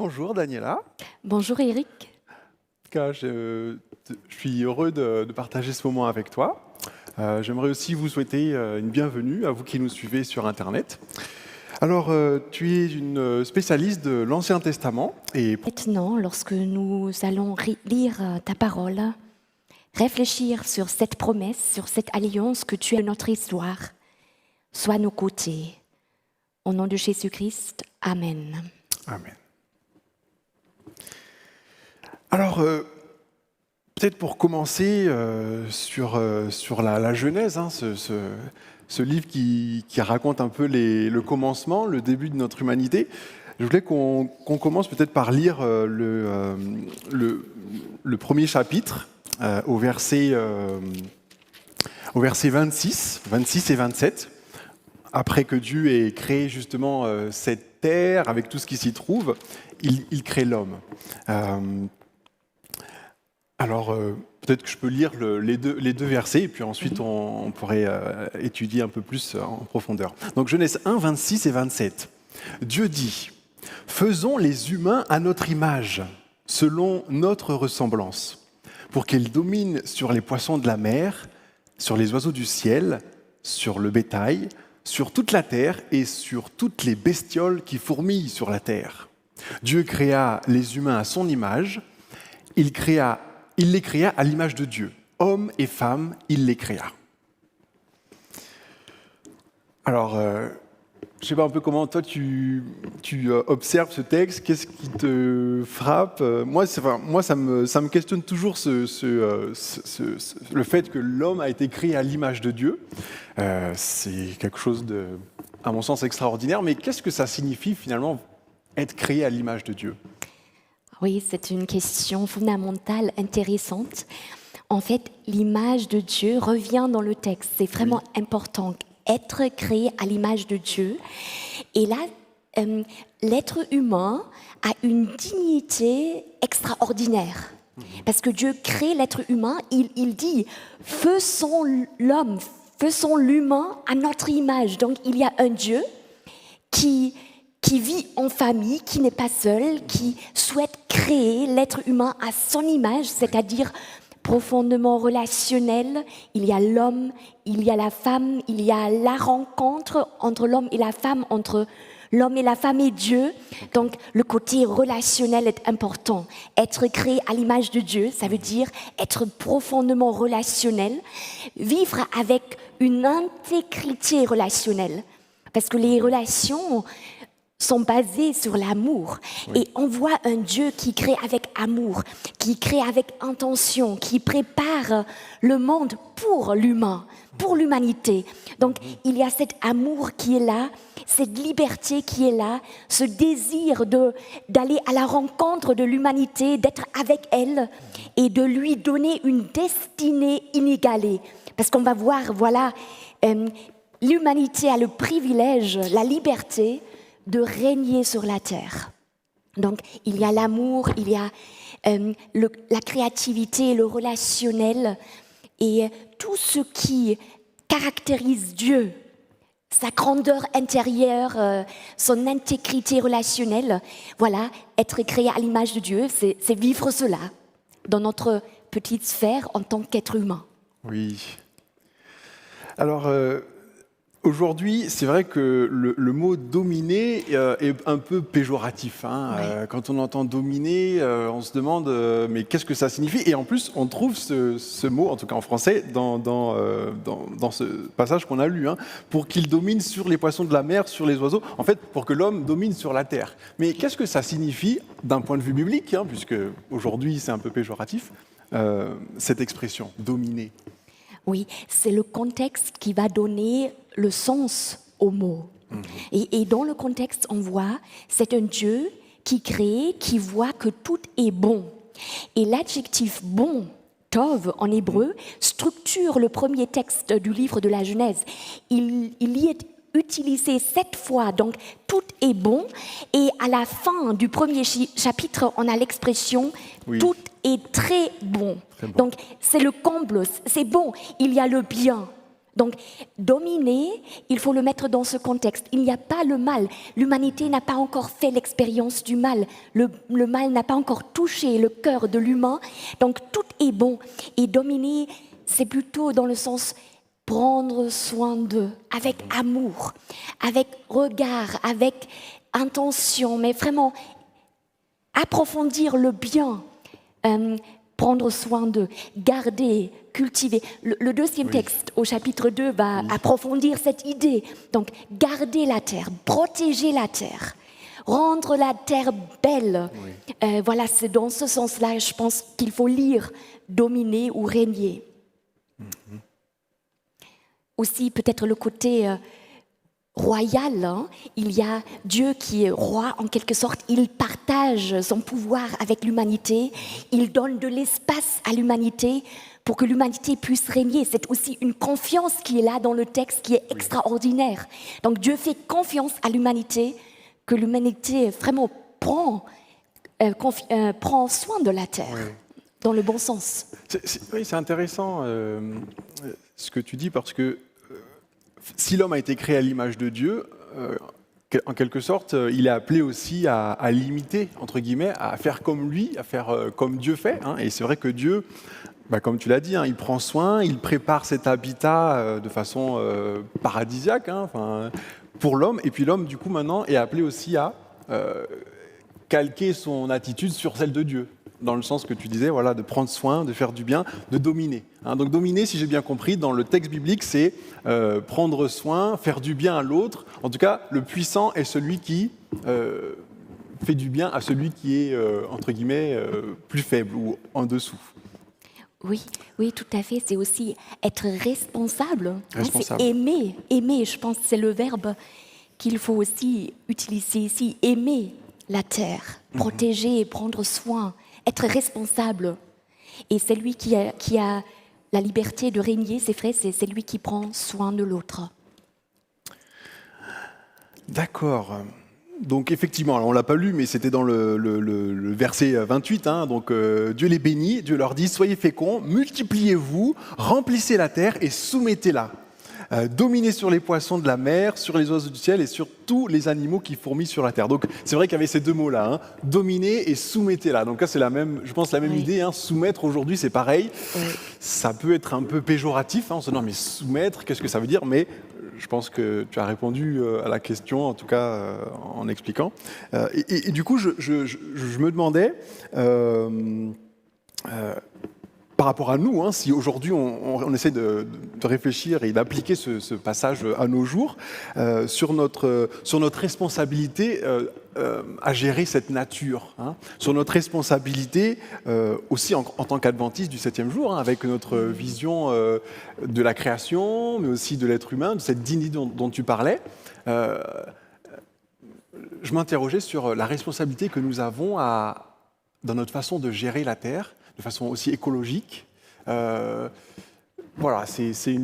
Bonjour Daniela. Bonjour Eric. Je suis heureux de partager ce moment avec toi. J'aimerais aussi vous souhaiter une bienvenue à vous qui nous suivez sur Internet. Alors, tu es une spécialiste de l'Ancien Testament et Maintenant, lorsque nous allons lire ta parole, réfléchir sur cette promesse, sur cette alliance que tu as dans notre histoire, sois à nos côtés. Au nom de Jésus-Christ, Amen. Amen. Alors, peut-être pour commencer sur la Genèse, hein, ce livre qui raconte un peu le commencement, le début de notre humanité, je voulais qu'on commence peut-être par lire le premier chapitre au verset 26 et 27. Après que Dieu ait créé justement cette terre avec tout ce qui s'y trouve, il crée l'homme. Alors, peut-être que je peux lire les deux versets, et puis ensuite on pourrait étudier un peu plus en profondeur. Donc, Genèse 1, 26 et 27. Dieu dit : « Faisons les humains à notre image, selon notre ressemblance, pour qu'ils dominent sur les poissons de la mer, sur les oiseaux du ciel, sur le bétail, sur toute la terre et sur toutes les bestioles qui fourmillent sur la terre. Dieu créa les humains à son image, il les créa à l'image de Dieu. Hommes et femmes, il les créa. » Alors, je ne sais pas un peu comment toi tu observes ce texte, qu'est-ce qui te frappe ? Moi, ça me questionne toujours le fait que l'homme a été créé à l'image de Dieu. C'est quelque chose de, à mon sens, extraordinaire, mais qu'est-ce que ça signifie finalement être créé à l'image de Dieu ? Oui, c'est une question fondamentale, intéressante. En fait, l'image de Dieu revient dans le texte. C'est vraiment important. Être créé à l'image de Dieu. Et là, l'être humain a une dignité extraordinaire. Parce que Dieu crée l'être humain, il dit « faisons l'homme, faisons l'humain à notre image ». Donc, il y a un Dieu qui vit en famille, qui n'est pas seul, qui souhaite créer l'être humain à son image, c'est-à-dire profondément relationnel. Il y a l'homme, il y a la femme, il y a la rencontre entre l'homme et la femme, entre l'homme et la femme et Dieu. Donc, le côté relationnel est important. Être créé à l'image de Dieu, ça veut dire être profondément relationnel, vivre avec une intégrité relationnelle. Parce que les relations sont basées sur l'amour. Oui. Et on voit un Dieu qui crée avec amour, qui crée avec intention, qui prépare le monde pour l'humain, pour l'humanité. Donc, il y a cet amour qui est là, cette liberté qui est là, ce désir d'aller à la rencontre de l'humanité, d'être avec elle et de lui donner une destinée inégalée. Parce qu'on va voir, voilà, l'humanité a le privilège, la liberté de régner sur la terre. Donc, il y a l'amour, il y a la créativité, le relationnel et tout ce qui caractérise Dieu, sa grandeur intérieure, son intégrité relationnelle. Voilà, être créé à l'image de Dieu, c'est vivre cela dans notre petite sphère en tant qu'être humain. Oui. Alors, aujourd'hui, c'est vrai que le mot « dominer » est un peu péjoratif. Hein. Oui. Quand on entend « dominer », on se demande mais qu'est-ce que ça signifie ? Et en plus, on trouve ce mot, en tout cas en français, dans ce passage qu'on a lu, hein, pour qu'il domine sur les poissons de la mer, sur les oiseaux, en fait, pour que l'homme domine sur la terre. Mais qu'est-ce que ça signifie d'un point de vue biblique, hein, puisque aujourd'hui c'est un peu péjoratif, cette expression « dominer ». Oui, c'est le contexte qui va donner le sens au mot. Et dans le contexte, on voit, c'est un Dieu qui crée, qui voit que tout est bon. Et l'adjectif « bon », « tov » en hébreu, structure le premier texte du livre de la Genèse. Il y est utilisé 7 fois, donc tout est bon. Et à la fin du premier chapitre, on a l'expression oui. Tout est très bon. Très bon. Donc c'est le comble, c'est bon, il y a le bien. Donc, dominer, il faut le mettre dans ce contexte. Il n'y a pas le mal. L'humanité n'a pas encore fait l'expérience du mal. Le mal n'a pas encore touché le cœur de l'humain. Donc, tout est bon. Et dominer, c'est plutôt dans le sens prendre soin d'eux, avec amour, avec regard, avec intention, mais vraiment approfondir le bien, prendre soin d'eux, garder, cultiver. Le deuxième texte au chapitre 2 va approfondir cette idée. Donc, garder la terre, protéger la terre, rendre la terre belle. Voilà, c'est dans ce sens-là, je pense qu'il faut lire dominer ou régner. Aussi, peut-être le côté royal, hein. Il y a Dieu qui est roi en quelque sorte, il partage son pouvoir avec l'humanité, il donne de l'espace à l'humanité pour que l'humanité puisse régner. C'est aussi une confiance qui est là dans le texte qui est extraordinaire. Donc Dieu fait confiance à l'humanité, que l'humanité vraiment prend soin de la terre, dans le bon sens. Oui, c'est intéressant ce que tu dis, parce que si l'homme a été créé à l'image de Dieu, en quelque sorte, il est appelé aussi à l'imiter, entre guillemets, à faire comme lui, à faire comme Dieu fait. Hein. Et c'est vrai que Dieu, comme tu l'as dit, hein, il prend soin, il prépare cet habitat de façon paradisiaque, hein, pour l'homme. Et puis l'homme, du coup, maintenant, est appelé aussi à calquer son attitude sur celle de Dieu, dans le sens que tu disais, voilà, de prendre soin, de faire du bien, de dominer. Hein. Donc dominer, si j'ai bien compris, dans le texte biblique, c'est prendre soin, faire du bien à l'autre. En tout cas, le puissant est celui qui fait du bien à celui qui est, entre guillemets, plus faible ou en dessous. Oui, tout à fait. C'est aussi être responsable. Responsable. C'est aimer. Aimer, je pense que c'est le verbe qu'il faut aussi utiliser ici. Aimer la terre, protéger, prendre soin, être responsable. Et c'est lui qui a la liberté de régner, c'est vrai, c'est lui qui prend soin de l'autre. D'accord. Donc effectivement, alors on ne l'a pas lu, mais c'était dans le verset 28. Hein, donc Dieu les bénit, Dieu leur dit « Soyez féconds, multipliez-vous, remplissez la terre et soumettez-la. Dominez sur les poissons de la mer, sur les oiseaux du ciel et sur tous les animaux qui fourmillent sur la terre. » Donc c'est vrai qu'il y avait ces deux mots-là, hein, dominer et soumettez-la. Donc là c'est la même, je pense la même idée. Hein, soumettre aujourd'hui c'est pareil. Ça peut être un peu péjoratif. Hein, on se dit non mais soumettre, qu'est-ce que ça veut dire? Mais je pense que tu as répondu à la question, en tout cas en expliquant. Et du coup je me demandais. Par rapport à nous, hein, si aujourd'hui on essaie de réfléchir et d'appliquer ce passage à nos jours, sur notre responsabilité à gérer cette nature, hein, sur notre responsabilité aussi en tant qu'adventiste du 7e jour, hein, avec notre vision de la création, mais aussi de l'être humain, de cette dignité dont tu parlais. Je m'interrogeais sur la responsabilité que nous avons dans notre façon de gérer la terre, de façon aussi écologique. Voilà, c'est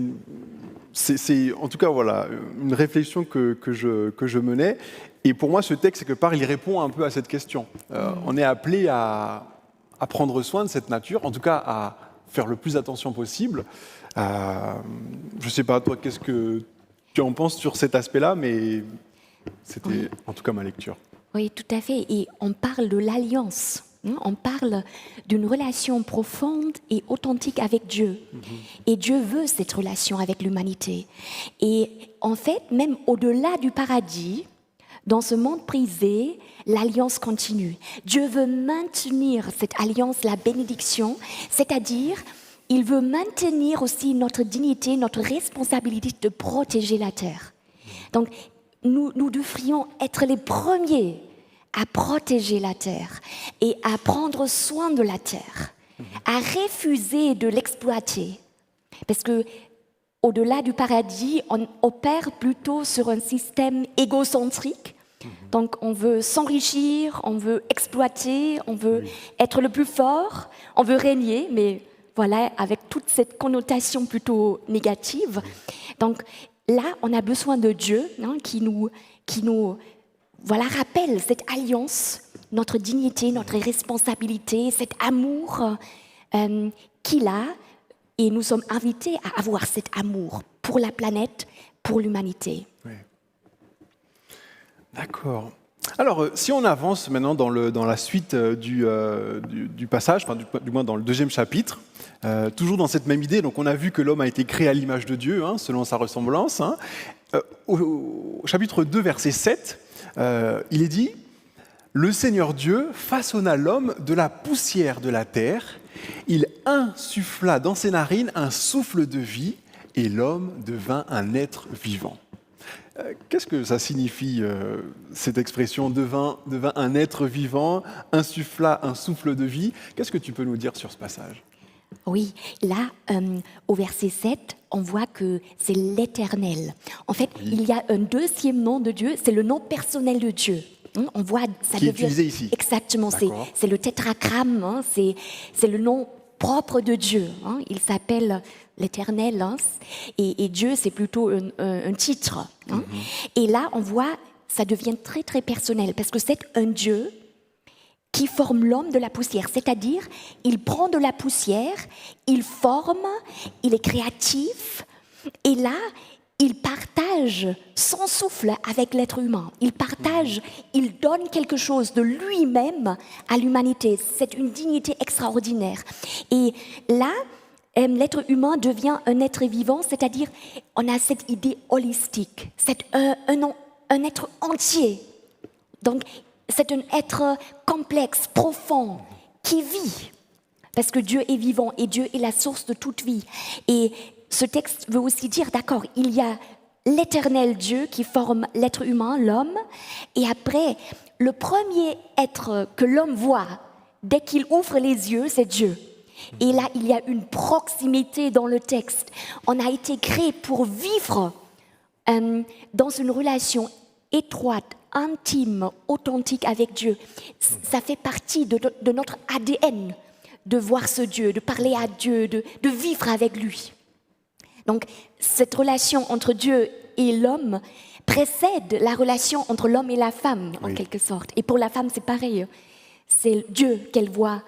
en tout cas voilà, une réflexion que je menais. Et pour moi, ce texte, quelque part, il répond un peu à cette question. On est appelé à prendre soin de cette nature, en tout cas à faire le plus attention possible. Je ne sais pas, toi, qu'est-ce que tu en penses sur cet aspect-là, mais c'était en tout cas ma lecture. Oui, tout à fait. Et on parle de l'alliance. On parle d'une relation profonde et authentique avec Dieu. Et Dieu veut cette relation avec l'humanité. Et en fait, même au-delà du paradis, dans ce monde brisé, l'alliance continue. Dieu veut maintenir cette alliance, la bénédiction, c'est-à-dire il veut maintenir aussi notre dignité, notre responsabilité de protéger la terre. Donc, nous devrions être les premiers à protéger la terre et à prendre soin de la terre, à refuser de l'exploiter. Parce que au-delà du paradis, on opère plutôt sur un système égocentrique. Donc on veut s'enrichir, on veut exploiter, on veut être le plus fort, on veut régner, mais voilà, avec toute cette connotation plutôt négative. Donc là, on a besoin de Dieu, hein, qui nous voilà, rappelle cette alliance, notre dignité, notre responsabilité, cet amour qu'il a. Et nous sommes invités à avoir cet amour pour la planète, pour l'humanité. Oui. D'accord. Alors, si on avance maintenant dans la suite du passage, enfin, du moins dans le deuxième chapitre, toujours dans cette même idée, donc on a vu que l'homme a été créé à l'image de Dieu, hein, selon sa ressemblance. Hein. Au chapitre 2, verset 7, il est dit « Le Seigneur Dieu façonna l'homme de la poussière de la terre, il insuffla dans ses narines un souffle de vie, et l'homme devint un être vivant. » Qu'est-ce que ça signifie, cette expression « devint un être vivant, insuffla un souffle de vie » ? Qu'est-ce que tu peux nous dire sur ce passage ? Oui, là, au verset 7, on voit que c'est l'Éternel. En fait, il y a un deuxième nom de Dieu, c'est le nom personnel de Dieu. On voit, ça qui est utilisé ici. Exactement, c'est le tétragramme, hein, c'est le nom propre de Dieu. Hein. Il s'appelle l'Éternel, hein, et Dieu, c'est plutôt un titre. Hein. Et là, on voit, ça devient très, très personnel, parce que c'est un Dieu qui forme l'homme de la poussière, c'est-à-dire, il prend de la poussière, il forme, il est créatif, et là, il partage son souffle avec l'être humain. Il partage, il donne quelque chose de lui-même à l'humanité. C'est une dignité extraordinaire. Et là, l'être humain devient un être vivant, c'est-à-dire, on a cette idée holistique, c'est un être entier. Donc, c'est un être complexe, profond, qui vit. Parce que Dieu est vivant et Dieu est la source de toute vie. Et ce texte veut aussi dire, d'accord, il y a l'éternel Dieu qui forme l'être humain, l'homme, et après, le premier être que l'homme voit dès qu'il ouvre les yeux, c'est Dieu. Et là, il y a une proximité dans le texte. On a été créé pour vivre dans une relation étroite, intime, authentique avec Dieu. Ça fait partie de notre ADN de voir ce Dieu, de parler à Dieu, de vivre avec lui. Donc, cette relation entre Dieu et l'homme précède la relation entre l'homme et la femme, en quelque sorte. Et pour la femme, c'est pareil. C'est Dieu qu'elle voit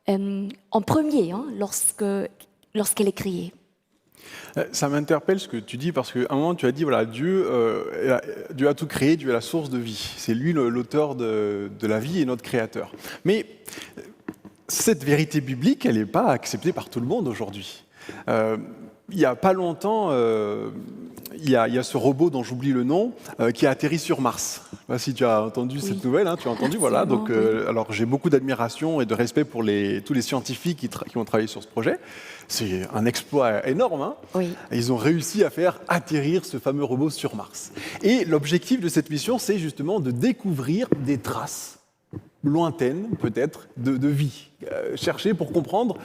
en premier, hein, lorsqu'elle est créée. Ça m'interpelle ce que tu dis, parce qu'à un moment, tu as dit, voilà, Dieu a tout créé, Dieu est la source de vie. C'est lui l'auteur de la vie et notre créateur. Mais cette vérité biblique, elle n'est pas acceptée par tout le monde aujourd'hui. Il n'y a pas longtemps, il y a ce robot dont j'oublie le nom, qui a atterri sur Mars. Je ne sais pas si tu as entendu cette nouvelle, hein, tu as entendu, voilà. Donc, alors j'ai beaucoup d'admiration et de respect pour tous les scientifiques qui ont travaillé sur ce projet. C'est un exploit énorme. Hein. Oui. Ils ont réussi à faire atterrir ce fameux robot sur Mars. Et l'objectif de cette mission, c'est justement de découvrir des traces lointaines, peut-être, de vie. Chercher pour comprendre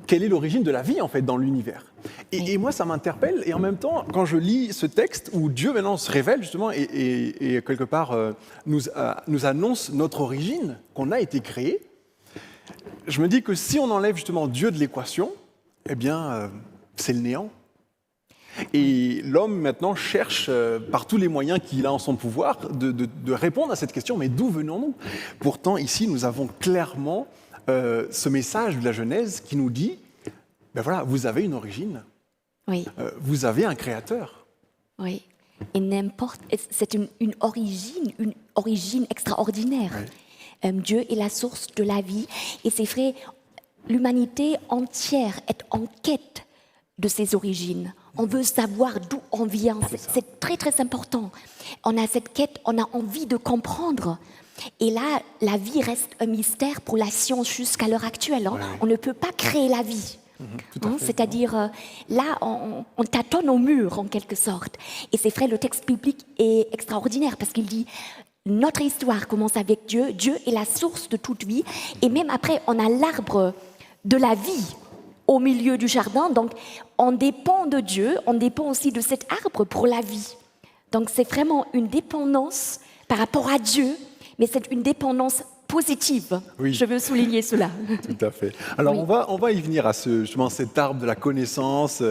quelle est l'origine de la vie, en fait, dans l'univers. Et moi, ça m'interpelle. Et en même temps, quand je lis ce texte où Dieu, maintenant, se révèle, justement, et quelque part nous annonce notre origine, qu'on a été créé, je me dis que si on enlève, justement, Dieu de l'équation, eh bien, c'est le néant. Et l'homme, maintenant, cherche par tous les moyens qu'il a en son pouvoir de répondre à cette question, mais d'où venons-nous ? Pourtant, ici, nous avons clairement ce message de la Genèse qui nous dit, ben voilà, vous avez une origine, vous avez un créateur. Oui, et c'est une origine extraordinaire. Oui. Dieu est la source de la vie, et c'est vrai, l'humanité entière est en quête de ses origines. On veut savoir d'où on vient, c'est très très important. On a cette quête, on a envie de comprendre. Et là, la vie reste un mystère pour la science jusqu'à l'heure actuelle. Hein. Ouais. On ne peut pas créer la vie. C'est-à-dire, là, on tâtonne au mur, en quelque sorte. Et c'est vrai, le texte biblique est extraordinaire, parce qu'il dit, notre histoire commence avec Dieu, Dieu est la source de toute vie, et même après, on a l'arbre de la vie au milieu du jardin, donc on dépend de Dieu, on dépend aussi de cet arbre pour la vie. Donc c'est vraiment une dépendance par rapport à Dieu, mais c'est une dépendance positive. Oui. Je veux souligner cela. Tout à fait. Alors on va y venir à justement cet arbre de la connaissance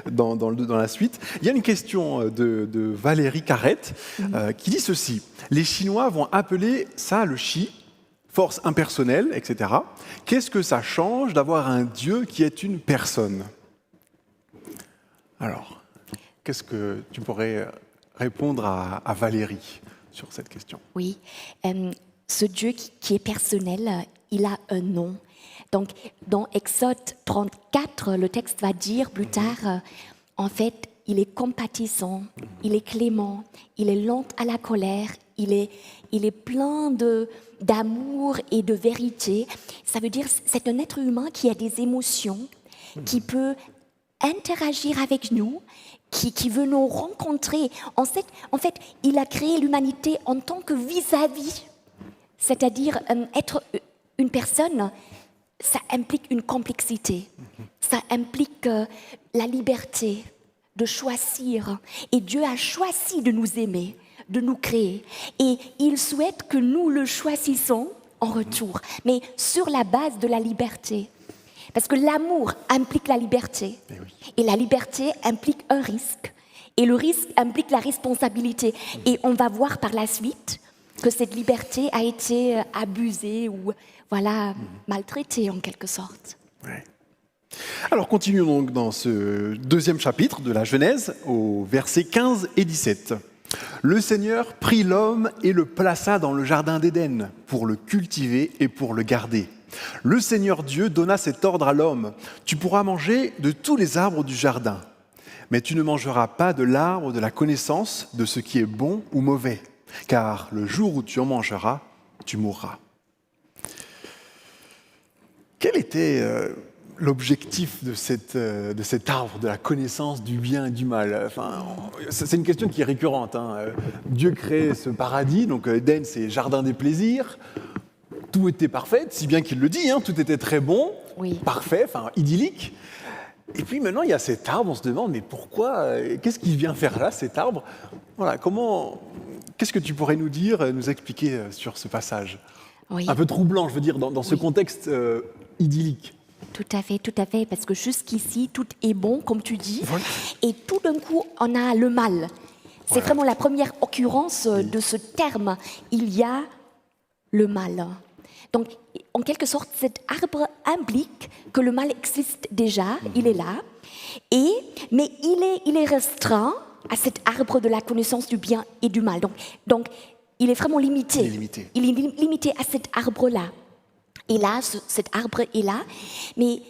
dans la suite. Il y a une question de Valérie Carrette qui dit ceci. Les Chinois vont appeler ça le Chi, force impersonnelle, etc. Qu'est-ce que ça change d'avoir un Dieu qui est une personne ? Alors, qu'est-ce que tu pourrais répondre à Valérie sur cette question? Oui, ce Dieu qui est personnel, il a un nom. Donc, dans Exode 34, le texte va dire plus tard, en fait, il est compatissant, il est clément, il est lent à la colère, il est plein d'amour et de vérité. Ça veut dire c'est un être humain qui a des émotions, qui peut interagir avec nous, qui veut nous rencontrer. En fait, il a créé l'humanité en tant que vis-à-vis. C'est-à-dire, être une personne, ça implique une complexité. Ça implique la liberté de choisir. Et Dieu a choisi de nous aimer, de nous créer. Et il souhaite que nous le choisissons en retour, mais sur la base de la liberté. Parce que l'amour implique la liberté. Et la liberté implique un risque. Et le risque implique la responsabilité. Et on va voir par la suite que cette liberté a été abusée ou maltraitée en quelque sorte. Ouais. Alors continuons donc dans ce deuxième chapitre de la Genèse, au versets 15 et 17. Le Seigneur prit l'homme et le plaça dans le jardin d'Éden pour le cultiver et pour le garder. Le Seigneur Dieu donna cet ordre à l'homme: tu pourras manger de tous les arbres du jardin, mais tu ne mangeras pas de l'arbre de la connaissance de ce qui est bon ou mauvais, car le jour où tu en mangeras, tu mourras. Quel était l'objectif de cet arbre de la connaissance du bien et du mal? Enfin, c'est une question qui est récurrente. Dieu crée ce paradis, donc Éden, c'est jardin des plaisirs. Tout était parfait, si bien qu'il le dit, tout était très bon, parfait, idyllique. Et puis maintenant, il y a cet arbre, on se demande, mais pourquoi, qu'est-ce qu'il vient faire là, cet arbre? Voilà, qu'est-ce que tu pourrais nous dire, nous expliquer sur ce passage? Un peu troublant, je veux dire, dans ce contexte idyllique. Tout à fait, parce que jusqu'ici, tout est bon, comme tu dis, et tout d'un coup, on a le mal. C'est vraiment la première occurrence de ce terme. Il y a le mal. Donc, en quelque sorte, cet arbre implique que le mal existe déjà, il est là, mais il est restreint à cet arbre de la connaissance du bien et du mal. Donc il est vraiment limité. Il est limité à cet arbre-là. Et là, cet arbre est là. Mais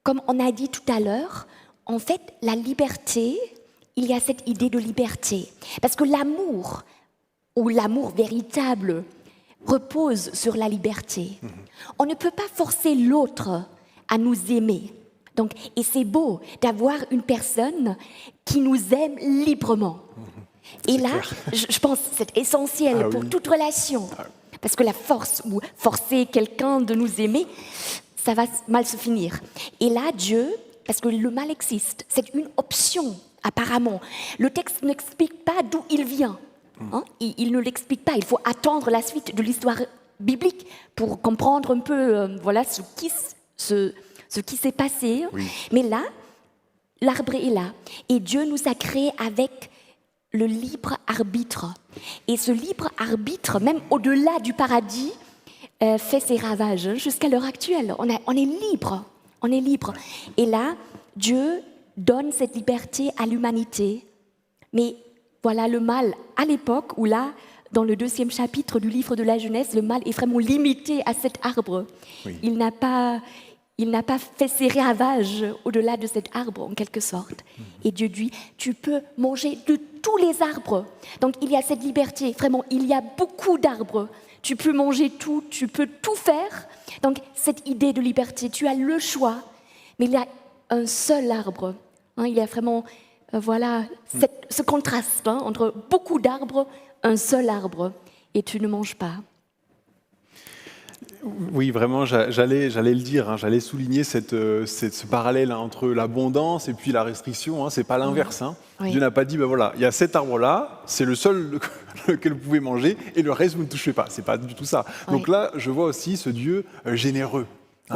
comme on a dit tout à l'heure, en fait, la liberté, il y a cette idée de liberté. Parce que l'amour, ou l'amour véritable, repose sur la liberté. On ne peut pas forcer l'autre à nous aimer. Donc, et c'est beau d'avoir une personne qui nous aime librement. Et là, je pense que c'est essentiel pour toute relation. Parce que la force, ou forcer quelqu'un de nous aimer, ça va mal se finir. Et là, Dieu, parce que le mal existe, c'est une option, apparemment. Le texte n'explique pas d'où il vient. Il ne l'explique pas. Il faut attendre la suite de l'histoire biblique pour comprendre un peu ce qui s'est passé. Mais là, l'arbre est là. Et Dieu nous a créés avec le libre arbitre. Et ce libre arbitre, même au-delà du paradis, fait ses ravages jusqu'à l'heure actuelle. On est libre. On est libre. Et là, Dieu donne cette liberté à l'humanité. Mais voilà le mal à l'époque où là, dans le 2e chapitre du livre de la Genèse, le mal est vraiment limité à cet arbre. Il n'a pas fait ses ravages au-delà de cet arbre, en quelque sorte. Et Dieu dit, tu peux manger de tous les arbres. Donc il y a cette liberté, vraiment, il y a beaucoup d'arbres. Tu peux manger tout, tu peux tout faire. Donc cette idée de liberté, tu as le choix, mais il y a un seul arbre. Il y a vraiment, ce contraste entre beaucoup d'arbres, un seul arbre, et tu ne manges pas. Oui, vraiment, j'allais le dire, j'allais souligner ce parallèle entre l'abondance et puis la restriction. C'est pas l'inverse. Dieu n'a pas dit, il y a cet arbre-là, c'est le seul que vous pouvez manger, et le reste, vous ne touchez pas. C'est pas du tout ça. Donc là, je vois aussi ce Dieu généreux.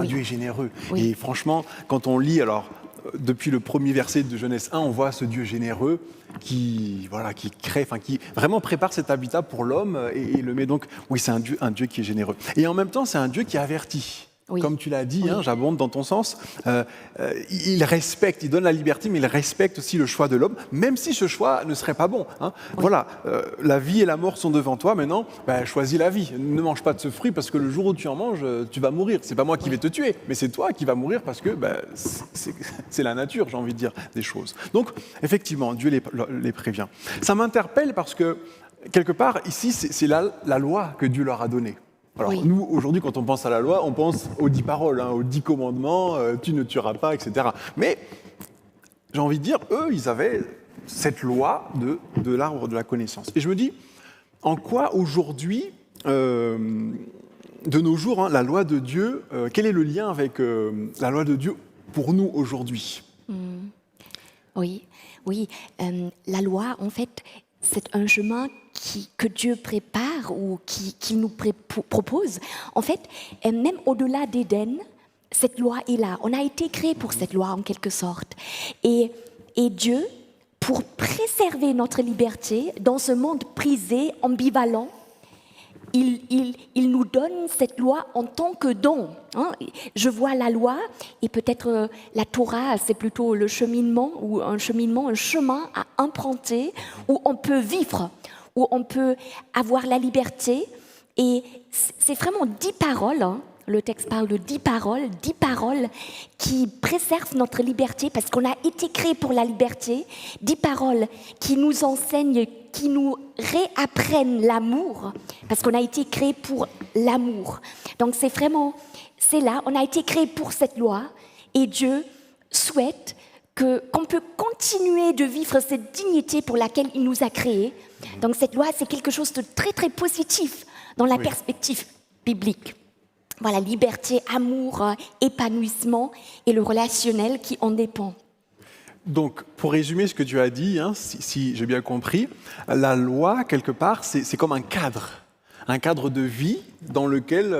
Dieu est généreux. Et franchement, quand on lit, depuis le premier verset de Genèse 1, on voit ce Dieu généreux qui crée, qui vraiment prépare cet habitat pour l'homme et le met donc. Oui, c'est un Dieu qui est généreux. Et en même temps, c'est un Dieu qui avertit. Oui. Comme tu l'as dit, Oui. j'abonde dans ton sens, il respecte, il donne la liberté, mais il respecte aussi le choix de l'homme, même si ce choix ne serait pas bon. Voilà, la vie et la mort sont devant toi, maintenant, choisis la vie. Ne mange pas de ce fruit parce que le jour où tu en manges, tu vas mourir. C'est pas moi qui vais te tuer, mais c'est toi qui vas mourir parce que c'est la nature, j'ai envie de dire, des choses. Donc, effectivement, Dieu les prévient. Ça m'interpelle parce que, quelque part, ici, c'est la loi que Dieu leur a donnée. Alors Oui. nous, aujourd'hui, quand on pense à la loi, on pense aux 10 paroles, aux 10 commandements, tu ne tueras pas, etc. Mais j'ai envie de dire, eux, ils avaient cette loi de l'arbre de la connaissance. Et je me dis, en quoi aujourd'hui, de nos jours, la loi de Dieu, quel est le lien avec la loi de Dieu pour nous aujourd'hui ? Oui, oui. La loi, en fait, c'est un chemin que Dieu prépare ou qu'il nous propose. En fait, même au-delà d'Éden, cette loi est là. On a été créé pour cette loi, en quelque sorte. Et Dieu, pour préserver notre liberté dans ce monde prisé, ambivalent, il nous donne cette loi en tant que don. Je vois la loi, et peut-être la Torah, c'est plutôt le cheminement, ou un chemin à emprunter, où on peut vivre, où on peut avoir la liberté. Et c'est vraiment 10 paroles. Le texte parle de 10 paroles qui préservent notre liberté parce qu'on a été créé pour la liberté, 10 paroles qui nous enseignent, qui nous réapprennent l'amour parce qu'on a été créé pour l'amour. Donc c'est là, on a été créé pour cette loi et Dieu souhaite qu'on peut continuer de vivre cette dignité pour laquelle il nous a créés. Donc cette loi, c'est quelque chose de très très positif dans la perspective biblique. Voilà, liberté, amour, épanouissement et le relationnel qui en dépend. Donc, pour résumer ce que tu as dit, si j'ai bien compris, la loi, quelque part, c'est comme un cadre de vie dans lequel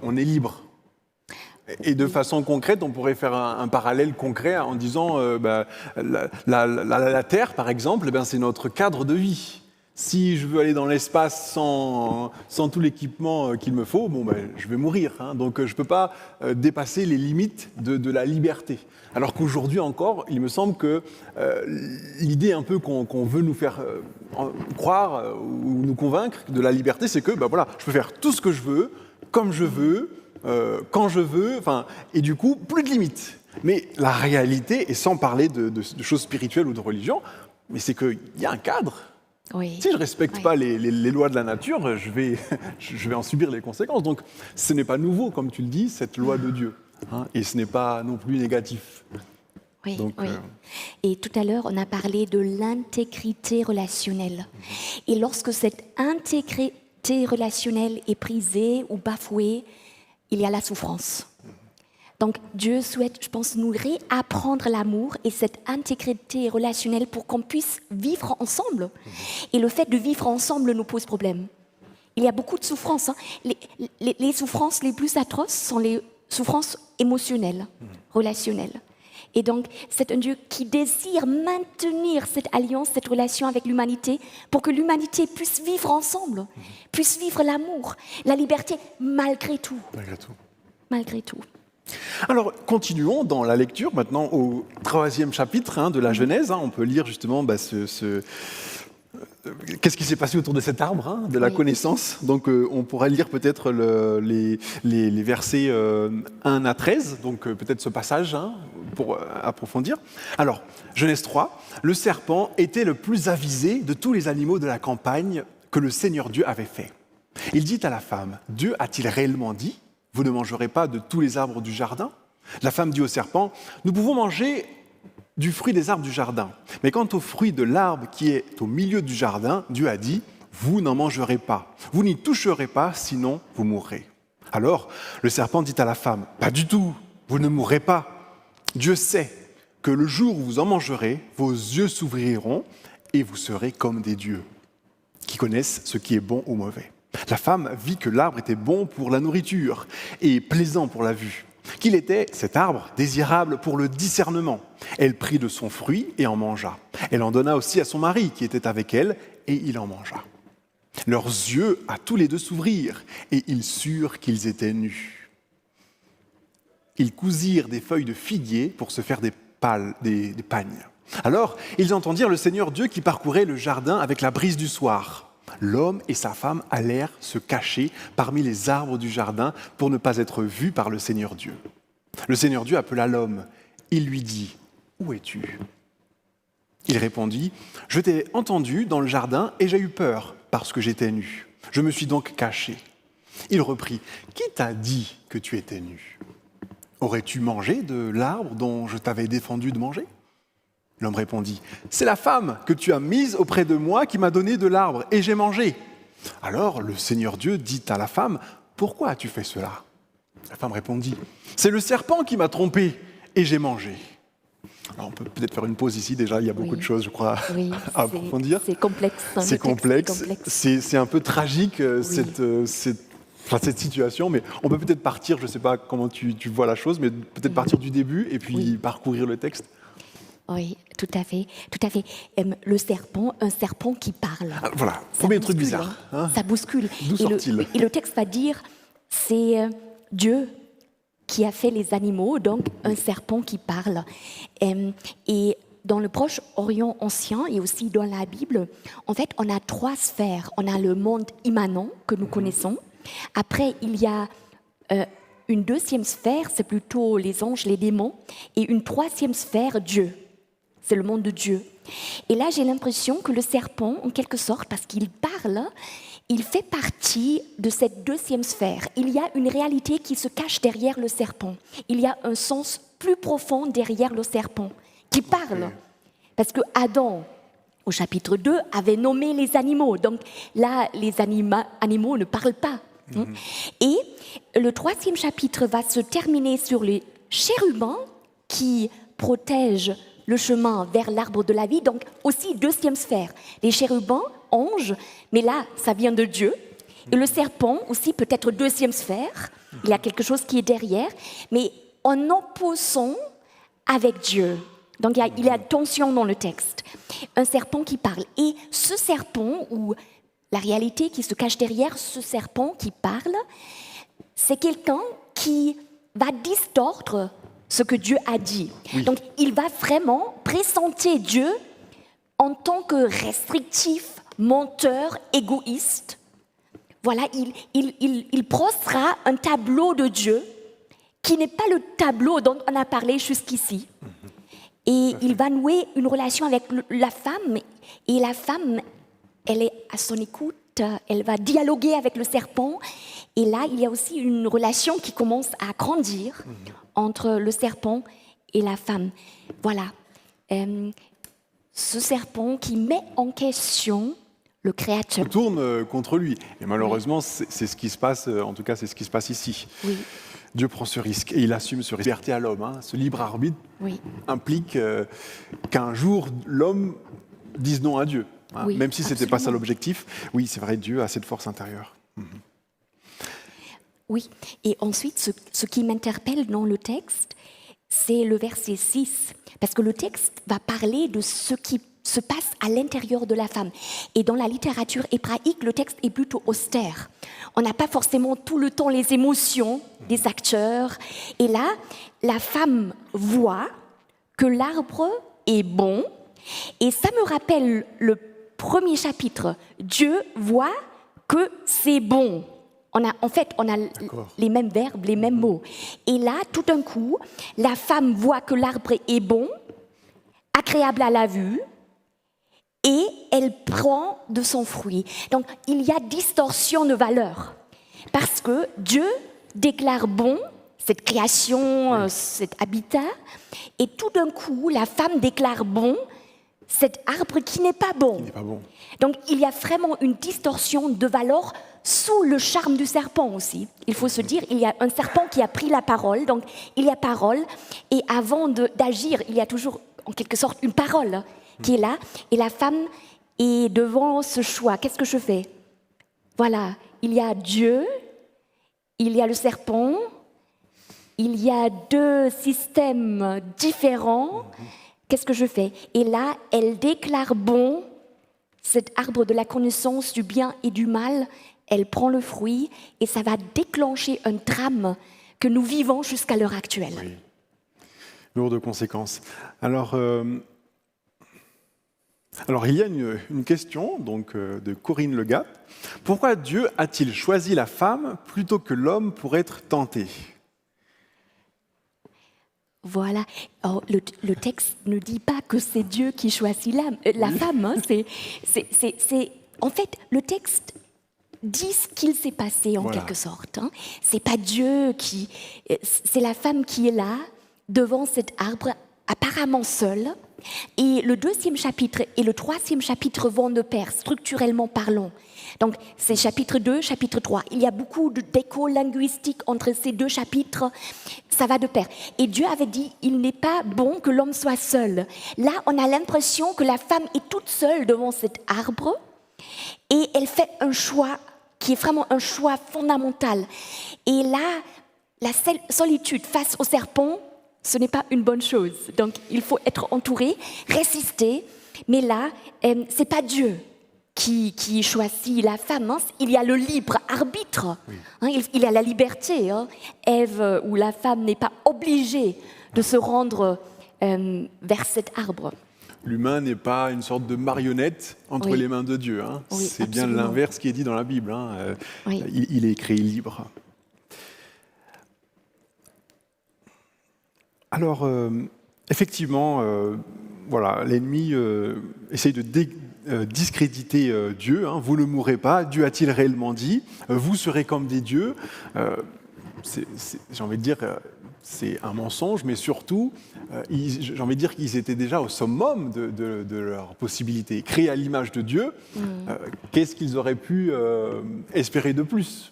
on est libre. Et de façon concrète, on pourrait faire un parallèle concret en disant la Terre, par exemple, c'est notre cadre de vie. Si je veux aller dans l'espace sans tout l'équipement qu'il me faut, je vais mourir. Donc je ne peux pas dépasser les limites de la liberté. Alors qu'aujourd'hui encore, il me semble que l'idée un peu qu'on veut nous faire croire ou nous convaincre de la liberté, c'est que je peux faire tout ce que je veux, comme je veux, quand je veux, et du coup, plus de limites. Mais la réalité, et sans parler de choses spirituelles ou de religion, mais c'est qu'il y a un cadre. Oui. Si je ne respecte pas les lois de la nature, je vais en subir les conséquences. Donc ce n'est pas nouveau, comme tu le dis, cette loi de Dieu. Et ce n'est pas non plus négatif. Oui, Donc, oui. Et tout à l'heure, on a parlé de l'intégrité relationnelle. Et lorsque cette intégrité relationnelle est brisée ou bafouée, il y a la souffrance. Donc Dieu souhaite, je pense, nous réapprendre l'amour et cette intégrité relationnelle pour qu'on puisse vivre ensemble. Et le fait de vivre ensemble nous pose problème. Il y a beaucoup de souffrances. Les souffrances les plus atroces sont les souffrances émotionnelles, relationnelles. Et donc, c'est un Dieu qui désire maintenir cette alliance, cette relation avec l'humanité pour que l'humanité puisse vivre ensemble, puisse vivre l'amour, la liberté, malgré tout. Malgré tout. Alors, continuons dans la lecture, maintenant au 3e chapitre de la Genèse. On peut lire justement qu'est-ce qui s'est passé autour de cet arbre, de la connaissance. Donc, on pourrait lire peut-être les versets 1 à 13, donc peut-être ce passage pour approfondir. Alors, Genèse 3, le serpent était le plus avisé de tous les animaux de la campagne que le Seigneur Dieu avait fait. Il dit à la femme, « Dieu a-t-il réellement dit ? Vous ne mangerez pas de tous les arbres du jardin ?» La femme dit au serpent, « Nous pouvons manger du fruit des arbres du jardin. Mais quant au fruit de l'arbre qui est au milieu du jardin, Dieu a dit, « Vous n'en mangerez pas. Vous n'y toucherez pas, sinon vous mourrez. » Alors le serpent dit à la femme, « Pas du tout, vous ne mourrez pas. Dieu sait que le jour où vous en mangerez, vos yeux s'ouvriront et vous serez comme des dieux, qui connaissent ce qui est bon ou mauvais. » La femme vit que l'arbre était bon pour la nourriture et plaisant pour la vue, qu'il était, cet arbre, désirable pour le discernement. Elle prit de son fruit et en mangea. Elle en donna aussi à son mari qui était avec elle et il en mangea. Leurs yeux à tous les deux s'ouvrirent et ils surent qu'ils étaient nus. Ils cousirent des feuilles de figuier pour se faire des pagnes. Alors, ils entendirent le Seigneur Dieu qui parcourait le jardin avec la brise du soir. L'homme et sa femme allèrent se cacher parmi les arbres du jardin pour ne pas être vus par le Seigneur Dieu. Le Seigneur Dieu appela l'homme. Il lui dit « Où es-tu » Il répondit « Je t'ai entendu dans le jardin et j'ai eu peur parce que j'étais nu. Je me suis donc caché. » Il reprit « Qui t'a dit que tu étais nu ? Aurais-tu mangé de l'arbre dont je t'avais défendu de manger ?» L'homme répondit « C'est la femme que tu as mise auprès de moi qui m'a donné de l'arbre et j'ai mangé. » Alors le Seigneur Dieu dit à la femme « Pourquoi as-tu fait cela ?» La femme répondit « C'est le serpent qui m'a trompé et j'ai mangé. » Alors on peut peut-être faire une pause ici, déjà il y a beaucoup de choses je crois à approfondir. C'est complexe. C'est complexe, c'est un peu tragique cette situation, mais on peut peut-être partir, je ne sais pas comment tu vois la chose, mais peut-être partir du début et puis parcourir le texte. Oui, tout à fait, tout à fait. Le serpent, un serpent qui parle. Ah, voilà, premier truc bizarre. Hein. Ça bouscule. D'où sort-il ? Et le texte va dire, c'est Dieu qui a fait les animaux, donc un serpent qui parle. Et dans le Proche-Orient ancien et aussi dans la Bible, en fait, on a 3 sphères. On a le monde immanent que nous connaissons. Après, il y a une 2e sphère, c'est plutôt les anges, les démons. Et une 3e sphère, Dieu. C'est le monde de Dieu. Et là, j'ai l'impression que le serpent, en quelque sorte, parce qu'il parle, il fait partie de cette 2e sphère. Il y a une réalité qui se cache derrière le serpent. Il y a un sens plus profond derrière le serpent qui parle. Parce que Adam, au chapitre 2, avait nommé les animaux. Donc là, les animaux ne parlent pas. Et le 3e chapitre va se terminer sur les chérubins qui protègent le chemin vers l'arbre de la vie, donc aussi 2e sphère. Les chérubins, anges, mais là, ça vient de Dieu. Et le serpent aussi, peut-être 2e sphère. Il y a quelque chose qui est derrière, mais en opposant avec Dieu. Donc il y a tension dans le texte. Un serpent qui parle. Et ce serpent, ou la réalité qui se cache derrière ce serpent qui parle, c'est quelqu'un qui va distordre ce que Dieu a dit. Oui. Donc, il va vraiment présenter Dieu en tant que restrictif, menteur, égoïste. Voilà, il brossera un tableau de Dieu qui n'est pas le tableau dont on a parlé jusqu'ici. Et il va nouer une relation avec la femme. Et la femme, elle est à son écoute, elle va dialoguer avec le serpent. Et là, il y a aussi une relation qui commence à grandir entre le serpent et la femme. Voilà. Ce serpent qui met en question le Créateur. On tourne contre lui. Et malheureusement, c'est ce qui se passe, en tout cas, c'est ce qui se passe ici. Oui. Dieu prend ce risque et il assume ce liberté à l'homme. Ce libre arbitre implique qu'un jour, l'homme dise non à Dieu. Oui, même si ce n'était pas ça l'objectif. Oui, c'est vrai, Dieu a cette force intérieure. Oui, et ensuite, ce qui m'interpelle dans le texte, c'est le verset 6, parce que le texte va parler de ce qui se passe à l'intérieur de la femme. Et dans la littérature hébraïque, le texte est plutôt austère. On n'a pas forcément tout le temps les émotions des acteurs. Et là, la femme voit que l'arbre est bon, et ça me rappelle le 1er chapitre. Dieu voit que c'est bon. On a les mêmes verbes, les mêmes mots. Et là, tout d'un coup, la femme voit que l'arbre est bon, agréable à la vue, et elle prend de son fruit. Donc, il y a distorsion de valeur. Parce que Dieu déclare bon cette création, cet habitat, et tout d'un coup, la femme déclare bon cet arbre qui n'est pas bon. Donc, il y a vraiment une distorsion de valeur sous le charme du serpent aussi. Il faut se dire, il y a un serpent qui a pris la parole, donc il y a parole, et avant d'agir, il y a toujours en quelque sorte une parole qui est là, et la femme est devant ce choix. Qu'est-ce que je fais ? Voilà, il y a Dieu, il y a le serpent, il y a 2 systèmes différents. Qu'est-ce que je fais ? Et là, elle déclare bon cet arbre de la connaissance du bien et du mal. Elle prend le fruit et ça va déclencher un drame que nous vivons jusqu'à l'heure actuelle. Oui. Lourde conséquence. Alors, il y a une question donc, de Corinne Legat. Pourquoi Dieu a-t-il choisi la femme plutôt que l'homme pour être tenté ? Voilà. Alors, le texte ne dit pas que c'est Dieu qui choisit la femme. Hein. En fait, le texte dit ce qu'il s'est passé en quelque sorte. Hein. C'est pas Dieu c'est la femme qui est là devant cet arbre, apparemment seule. Et le 2e chapitre et le 3e chapitre vont de pair, structurellement parlant. Donc, c'est chapitre 2, chapitre 3. Il y a beaucoup d'échos linguistiques entre ces 2 chapitres. Ça va de pair. Et Dieu avait dit, il n'est pas bon que l'homme soit seul. Là, on a l'impression que la femme est toute seule devant cet arbre et elle fait un choix qui est vraiment un choix fondamental. Et là, la solitude face au serpent, ce n'est pas une bonne chose. Donc, il faut être entouré, résister. Mais là, c'est pas Dieu qui choisit la femme. Hein. Il y a le libre arbitre. Oui. Hein, il y a la liberté. Hein. Ève ou la femme n'est pas obligée de se rendre vers cet arbre. L'humain n'est pas une sorte de marionnette entre les mains de Dieu. Hein. Oui, c'est absolument. bien l'inverse qui est dit dans la Bible. Hein. Il est créé libre. Alors, effectivement, l'ennemi essaye de discréditer Dieu. Hein. Vous ne mourrez pas. Dieu a-t-il réellement dit ? Vous serez comme des dieux. J'ai envie de dire, c'est un mensonge, mais surtout, j'ai envie de dire qu'ils étaient déjà au summum de leurs possibilités. Créés à l'image de Dieu, qu'est-ce qu'ils auraient pu espérer de plus ?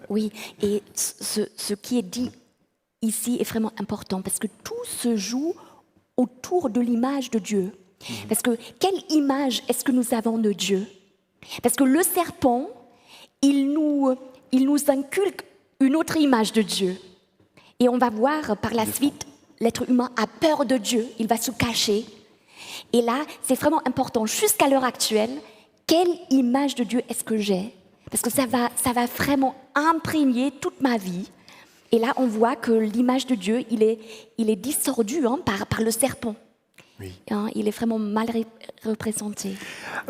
Oui, et ce qui est dit ici est vraiment important parce que tout se joue autour de l'image de Dieu. Parce que quelle image est-ce que nous avons de Dieu ? Parce que le serpent, il nous inculque une autre image de Dieu. Et on va voir par la suite, l'être humain a peur de Dieu, il va se cacher. Et là, c'est vraiment important, jusqu'à l'heure actuelle, quelle image de Dieu est-ce que j'ai ? Parce que ça va vraiment imprégner toute ma vie. Et là, on voit que l'image de Dieu, il est distordu par le serpent. Oui. Hein, il est vraiment mal représenté.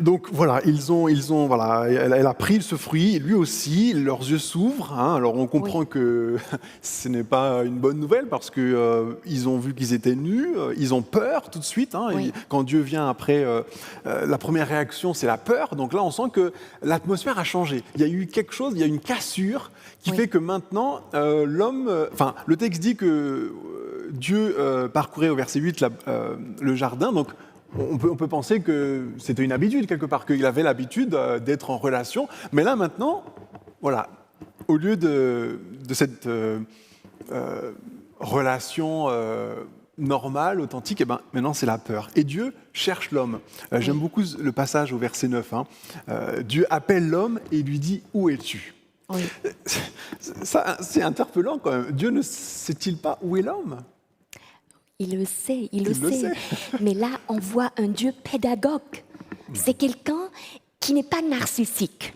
Donc voilà, elle a pris ce fruit, lui aussi, leurs yeux s'ouvrent. Hein, alors on comprend que ce n'est pas une bonne nouvelle parce que ils ont vu qu'ils étaient nus, ils ont peur tout de suite. Hein, et quand Dieu vient après, la première réaction c'est la peur. Donc là, on sent que l'atmosphère a changé. Il y a eu quelque chose, il y a une cassure qui fait que maintenant l'homme, le texte dit que Dieu parcourait au verset 8 le jardin, donc on peut penser que c'était une habitude quelque part, qu'il avait l'habitude d'être en relation, mais là maintenant, voilà, au lieu de cette relation normale, authentique, maintenant c'est la peur. Et Dieu cherche l'homme. J'aime beaucoup le passage au verset 9. Dieu appelle l'homme et lui dit « Où es-tu » Oui. Ça, c'est interpellant quand même. Dieu ne sait-il pas où est l'homme ? Il le sait. Mais là, on voit un Dieu pédagogue. C'est quelqu'un qui n'est pas narcissique.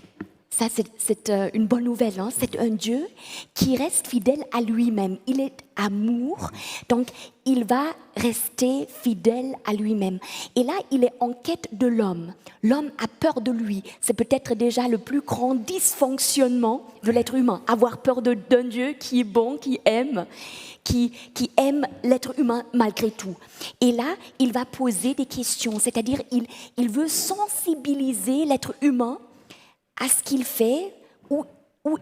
Ça, c'est une bonne nouvelle. Hein. C'est un Dieu qui reste fidèle à lui-même. Il est amour, donc il va rester fidèle à lui-même. Et là, il est en quête de l'homme. L'homme a peur de lui. C'est peut-être déjà le plus grand dysfonctionnement de l'être humain. Avoir peur d'un Dieu qui est bon, qui aime l'être humain malgré tout. Et là, il va poser des questions, c'est-à-dire il veut sensibiliser l'être humain à ce qu'il fait. Où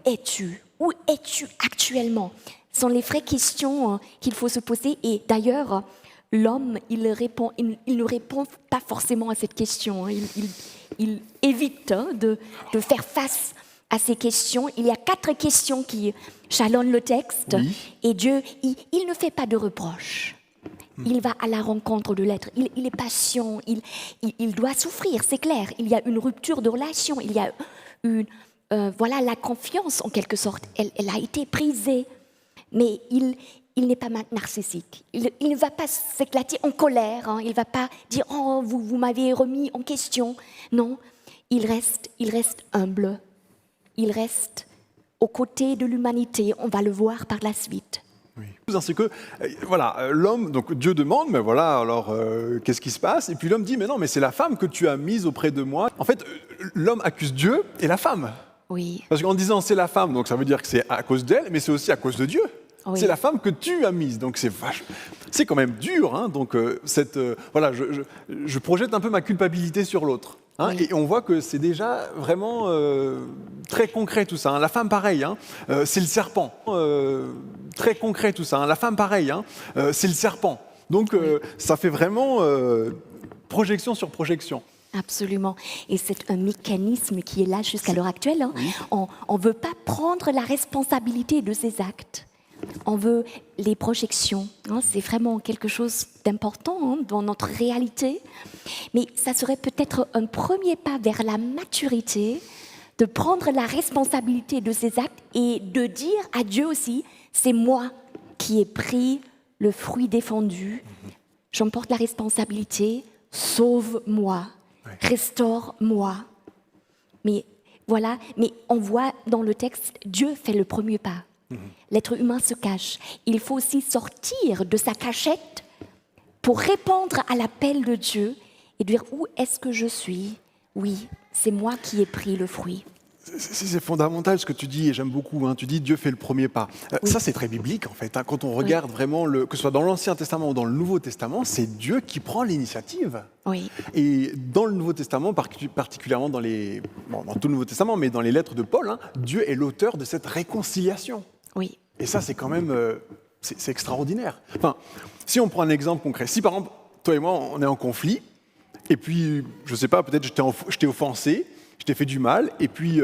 es-tu ? Où es-tu actuellement ? Ce sont les vraies questions qu'il faut se poser. Et d'ailleurs, l'homme, il ne répond pas forcément à cette question. Il évite de faire face à ces questions. Il y a 4 questions qui jalonnent le texte. Oui. Et Dieu, il ne fait pas de reproches. Il va à la rencontre de l'être. Il est patient. Il doit souffrir, c'est clair. Il y a une rupture de relation. Il y a la confiance, en quelque sorte. Elle a été brisée. Mais il n'est pas narcissique. Il ne va pas s'éclater en colère. Hein. Il ne va pas dire « Oh, vous m'avez remis en question ». Non, il reste humble. Il reste aux côtés de l'humanité. On va le voir par la suite. Oui. C'est que, voilà, l'homme, donc Dieu demande, mais voilà, alors qu'est-ce qui se passe? Et puis l'homme dit, mais non, mais c'est la femme que tu as mise auprès de moi. En fait, l'homme accuse Dieu et la femme. Oui, Parce qu'en disant c'est la femme, donc ça veut dire que c'est à cause d'elle, mais c'est aussi à cause de Dieu. Oui. C'est la femme que tu as mise, donc c'est quand même dur. Hein, donc voilà, je projette un peu ma culpabilité sur l'autre. Hein, Oui. et on voit que c'est déjà vraiment très concret tout ça. Hein. La femme pareil, hein, c'est le serpent. Très concret tout ça. Hein. La femme pareil, hein, c'est le serpent. Donc ça fait vraiment projection sur projection. absolument. Et c'est un mécanisme qui est là jusqu'à l'heure actuelle. Hein. Oui. On ne veut pas prendre la responsabilité de ses actes. On veut les projections. Hein. C'est vraiment quelque chose d'important hein, dans notre réalité. Mais ça serait peut-être un premier pas vers la maturité de prendre la responsabilité de ses actes et de dire à Dieu aussi, c'est moi qui ai pris le fruit défendu. J'en porte la responsabilité. Sauve-moi. Restaure-moi. Mais voilà, mais on voit dans le texte, Dieu fait le premier pas. L'être humain se cache. Il faut aussi sortir de sa cachette pour répondre à l'appel de Dieu et dire où est-ce que je suis? Oui, c'est moi qui ai pris le fruit. C'est fondamental ce que tu dis, et j'aime beaucoup. Hein, tu dis Dieu fait le premier pas. Oui. Ça, c'est très biblique, en fait. Hein, quand on regarde vraiment, que ce soit dans l'Ancien Testament ou dans le Nouveau Testament, c'est Dieu qui prend l'initiative. Oui. Et dans le Nouveau Testament, particulièrement dans tout le Nouveau Testament, mais dans les lettres de Paul, hein, Dieu est l'auteur de cette réconciliation. Oui. Et ça, c'est quand même c'est extraordinaire. Enfin, si on prend un exemple concret, si par exemple, toi et moi, on est en conflit, et puis, je ne sais pas, peut-être je t'ai offensé, je t'ai fait du mal, et puis,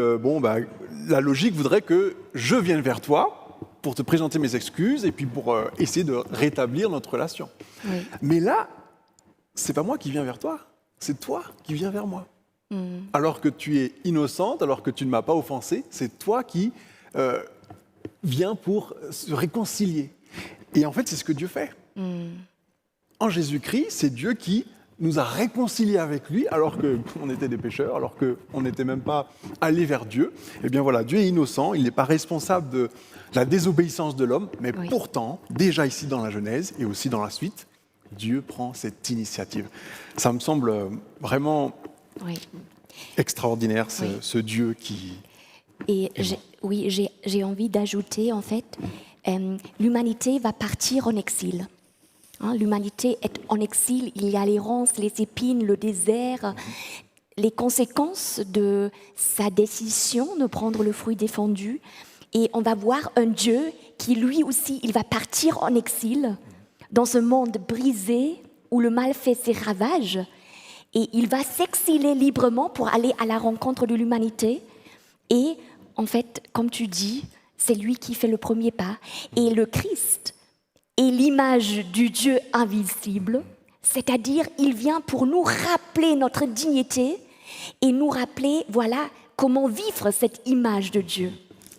la logique voudrait que je vienne vers toi pour te présenter mes excuses, et puis pour essayer de rétablir notre relation. Oui. Mais là, c'est pas moi qui viens vers toi, c'est toi qui viens vers moi. Alors que tu es innocente, alors que tu ne m'as pas offensé, c'est toi qui viens pour se réconcilier. Et en fait, c'est ce que Dieu fait. En Jésus-Christ, c'est Dieu qui nous a réconciliés avec lui, alors qu'on était des pécheurs, alors qu'on n'était même pas allés vers Dieu. Eh bien voilà, Dieu est innocent, il n'est pas responsable de la désobéissance de l'homme, mais pourtant, déjà ici dans la Genèse et aussi dans la suite, Dieu prend cette initiative. Ça me semble vraiment extraordinaire, ce Dieu qui... Et j'ai envie d'ajouter, en fait, l'humanité va partir en exil. Hein, l'humanité est en exil, il y a l'errance, les épines, le désert. Les conséquences de sa décision de prendre le fruit défendu. Et on va voir un Dieu qui, lui aussi, il va partir en exil dans ce monde brisé où le mal fait ses ravages. Et il va s'exiler librement pour aller à la rencontre de l'humanité. Et en fait, comme tu dis, c'est lui qui fait le premier pas. Et le Christ est l'image du Dieu invisible, c'est-à-dire il vient pour nous rappeler notre dignité et nous rappeler, voilà, comment vivre cette image de Dieu.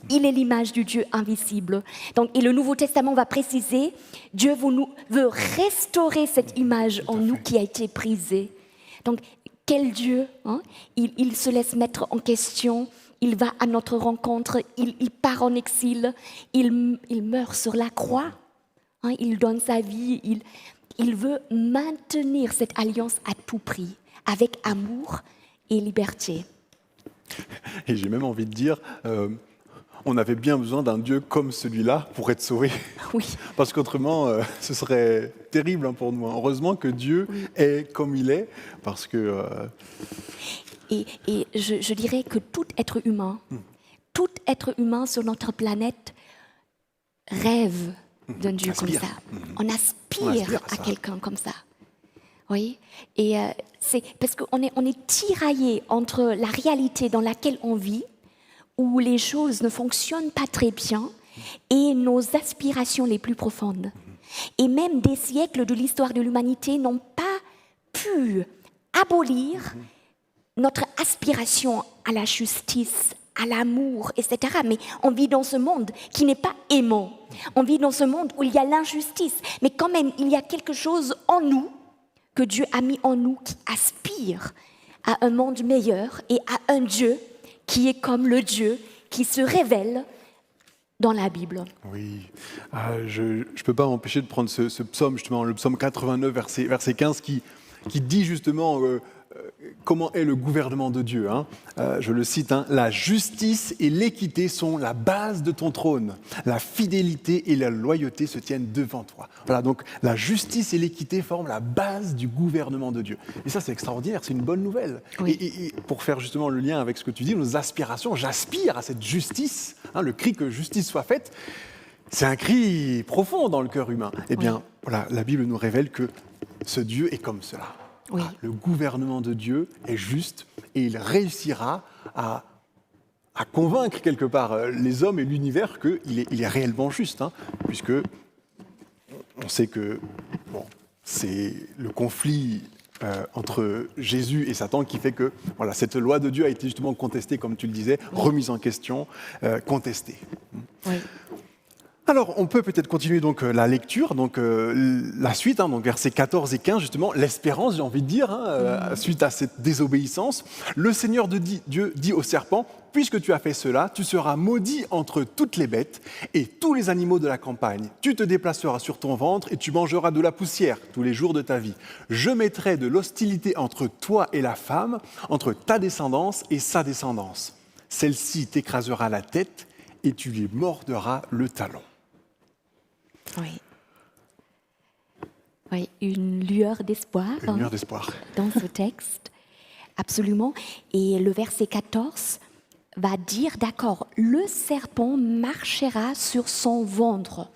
Il est l'image du Dieu invisible. Donc, et le Nouveau Testament va préciser, Dieu veut restaurer cette image en nous qui a été brisée. Donc, quel Dieu hein? Il se laisse mettre en question. Il va à notre rencontre, il part en exil, il meurt sur la croix, hein, il donne sa vie, il veut maintenir cette alliance à tout prix, avec amour et liberté. Et j'ai même envie de dire, on avait bien besoin d'un Dieu comme celui-là pour être sauvé. Oui. Parce qu'autrement, ce serait terrible hein, pour nous. Heureusement que Dieu est comme il est, parce que... Et je dirais que tout être humain sur notre planète rêve d'un Dieu comme ça. On aspire à quelqu'un comme ça. Oui. Et c'est parce qu'on est tiraillé entre la réalité dans laquelle on vit, où les choses ne fonctionnent pas très bien, et nos aspirations les plus profondes. Et même des siècles de l'histoire de l'humanité n'ont pas pu abolir notre aspiration à la justice, à l'amour, etc. Mais on vit dans ce monde qui n'est pas aimant. On vit dans ce monde où il y a l'injustice. Mais quand même, il y a quelque chose en nous, que Dieu a mis en nous, qui aspire à un monde meilleur et à un Dieu qui est comme le Dieu qui se révèle dans la Bible. Oui, je ne peux pas m'empêcher de prendre ce psaume, justement, le psaume 89, verset 15, qui dit justement comment est le gouvernement de Dieu. Je le cite, La justice et l'équité sont la base de ton trône. La fidélité et la loyauté se tiennent devant toi. Voilà, donc la justice et l'équité forment la base du gouvernement de Dieu. Et ça, c'est extraordinaire, c'est une bonne nouvelle. Oui. Et pour faire justement le lien avec ce que tu dis, nos aspirations, j'aspire à cette justice, le cri que justice soit faite, c'est un cri profond dans le cœur humain. Eh bien, voilà, la Bible nous révèle que ce Dieu est comme cela. Oui. Le gouvernement de Dieu est juste et il réussira à convaincre quelque part les hommes et l'univers qu'il est réellement juste, puisque on sait que c'est le conflit entre Jésus et Satan qui fait que cette loi de Dieu a été justement contestée, comme tu le disais, remise en question, contestée. Oui. Alors, on peut peut-être continuer donc la lecture, donc la suite, donc versets 14 et 15, justement, l'espérance, j'ai envie de dire, suite à cette désobéissance. Le Seigneur Dieu dit au serpent, « Puisque tu as fait cela, tu seras maudit entre toutes les bêtes et tous les animaux de la campagne. Tu te déplaceras sur ton ventre et tu mangeras de la poussière tous les jours de ta vie. Je mettrai de l'hostilité entre toi et la femme, entre ta descendance et sa descendance. Celle-ci t'écrasera la tête et tu lui mordras le talon. » Oui. Oui, une lueur d'espoir. Une lueur d'espoir. Dans ce texte, absolument. Et le verset 14 va dire, d'accord, le serpent marchera sur son ventre.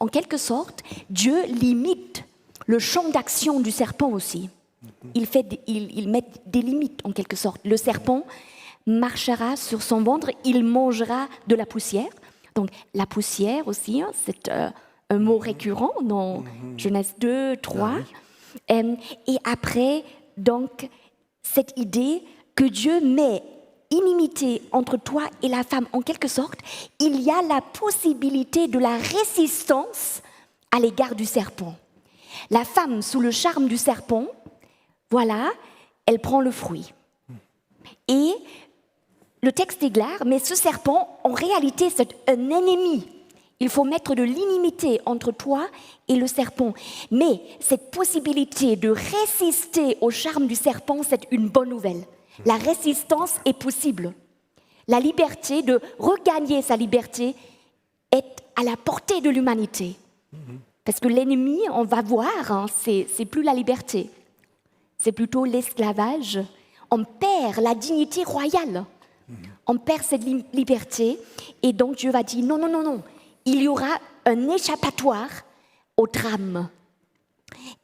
En quelque sorte, Dieu limite le champ d'action du serpent aussi. Il met des limites en quelque sorte. Le serpent marchera sur son ventre, il mangera de la poussière. Donc la poussière aussi, c'est un mot récurrent dans Genèse 2, 3. Et après, donc, cette idée que Dieu met inimité entre toi et la femme, en quelque sorte, il y a la possibilité de la résistance à l'égard du serpent. La femme, sous le charme du serpent, voilà, elle prend le fruit. Et le texte est clair, mais ce serpent, en réalité, c'est un ennemi. Il faut mettre de l'inimité entre toi et le serpent. Mais cette possibilité de résister au charme du serpent, c'est une bonne nouvelle. La résistance est possible. La liberté de regagner sa liberté est à la portée de l'humanité. Parce que l'ennemi, on va voir, c'est plus la liberté. C'est plutôt l'esclavage. On perd la dignité royale. On perd cette liberté. Et donc Dieu va dire, non, non, non, non. Il y aura un échappatoire au drame.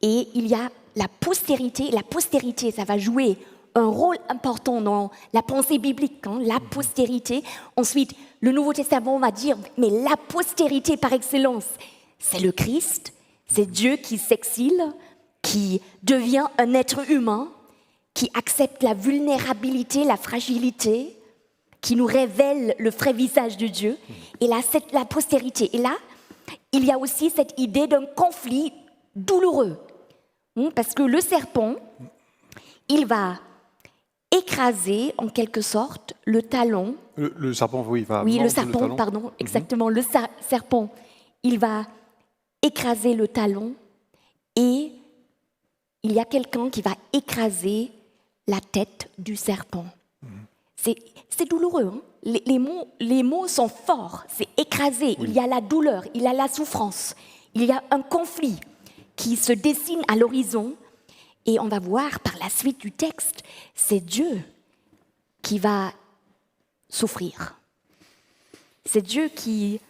Et il y a la postérité. La postérité, ça va jouer un rôle important dans la pensée biblique, la postérité. Ensuite, le Nouveau Testament va dire, mais la postérité par excellence, c'est le Christ, c'est Dieu qui s'exile, qui devient un être humain, qui accepte la vulnérabilité, la fragilité, qui nous révèle le vrai visage de Dieu. Et là, c'est la postérité. Et là, il y a aussi cette idée d'un conflit douloureux. Parce que le serpent, il va écraser, en quelque sorte, le talon. Le serpent, oui, va Oui, mordre le serpent, talon. pardon, exactement. Le serpent, il va écraser le talon et il y a quelqu'un qui va écraser la tête du serpent. C'est douloureux. Les mots sont forts. C'est écrasé. Oui. Il y a la douleur, il y a la souffrance. Il y a un conflit qui se dessine à l'horizon. Et on va voir par la suite du texte, c'est Dieu qui va souffrir. C'est Dieu qui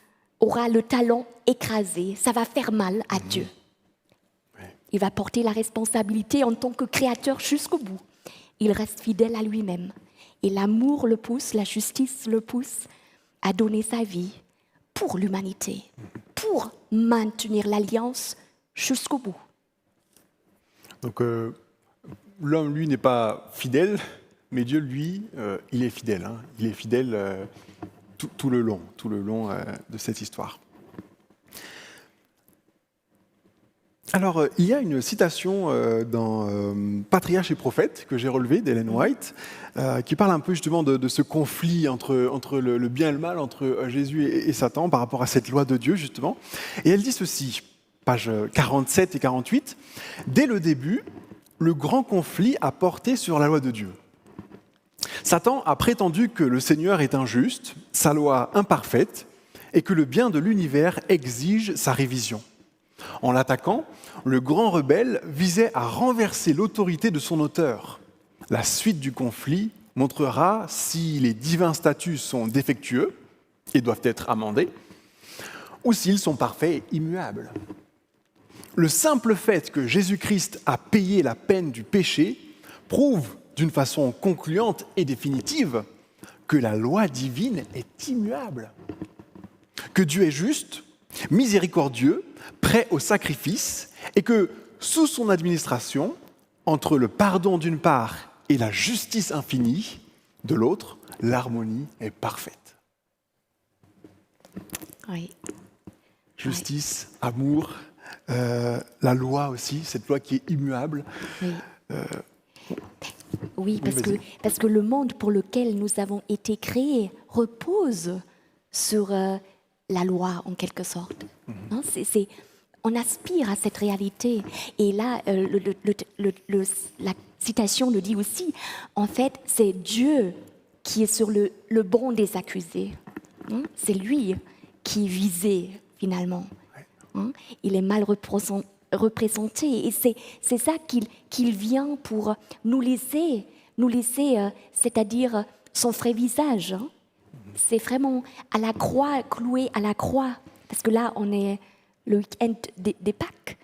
aura le talon écrasé. Ça va faire mal à Dieu. Il va porter la responsabilité en tant que créateur jusqu'au bout. Il reste fidèle à lui-même. Et l'amour le pousse, la justice le pousse à donner sa vie pour l'humanité, pour maintenir l'alliance jusqu'au bout. Donc l'homme, lui, n'est pas fidèle, mais Dieu, lui, il est fidèle. Il est fidèle tout le long de cette histoire. Alors, il y a une citation dans Patriarches et prophètes que j'ai relevée d'Ellen White, qui parle un peu justement de ce conflit entre le bien et le mal, entre Jésus et Satan par rapport à cette loi de Dieu, justement. Et elle dit ceci, pages 47 et 48, « Dès le début, le grand conflit a porté sur la loi de Dieu. Satan a prétendu que le Seigneur est injuste, sa loi imparfaite, et que le bien de l'univers exige sa révision. En l'attaquant, le grand rebelle visait à renverser l'autorité de son auteur. La suite du conflit montrera si les divins statuts sont défectueux et doivent être amendés, ou s'ils sont parfaits et immuables. Le simple fait que Jésus-Christ a payé la peine du péché prouve d'une façon concluante et définitive que la loi divine est immuable, que Dieu est juste, miséricordieux, prêt au sacrifice, et que sous son administration, entre le pardon d'une part et la justice infinie de l'autre, l'harmonie est parfaite. Oui. Justice, amour, la loi aussi, cette loi qui est immuable. Oui. Oui, vas-y. parce que le monde pour lequel nous avons été créés repose sur la loi, en quelque sorte. Hein, on aspire à cette réalité. Et là, la citation le dit aussi. En fait, c'est Dieu qui est sur le banc des accusés. Hein, c'est lui qui est visé, finalement. Hein, il est mal représenté. Et c'est ça qu'il vient pour nous laisser c'est-à-dire son vrai visage. Hein. C'est vraiment à la croix, cloué à la croix. Parce que là, on est le week-end des Pâques.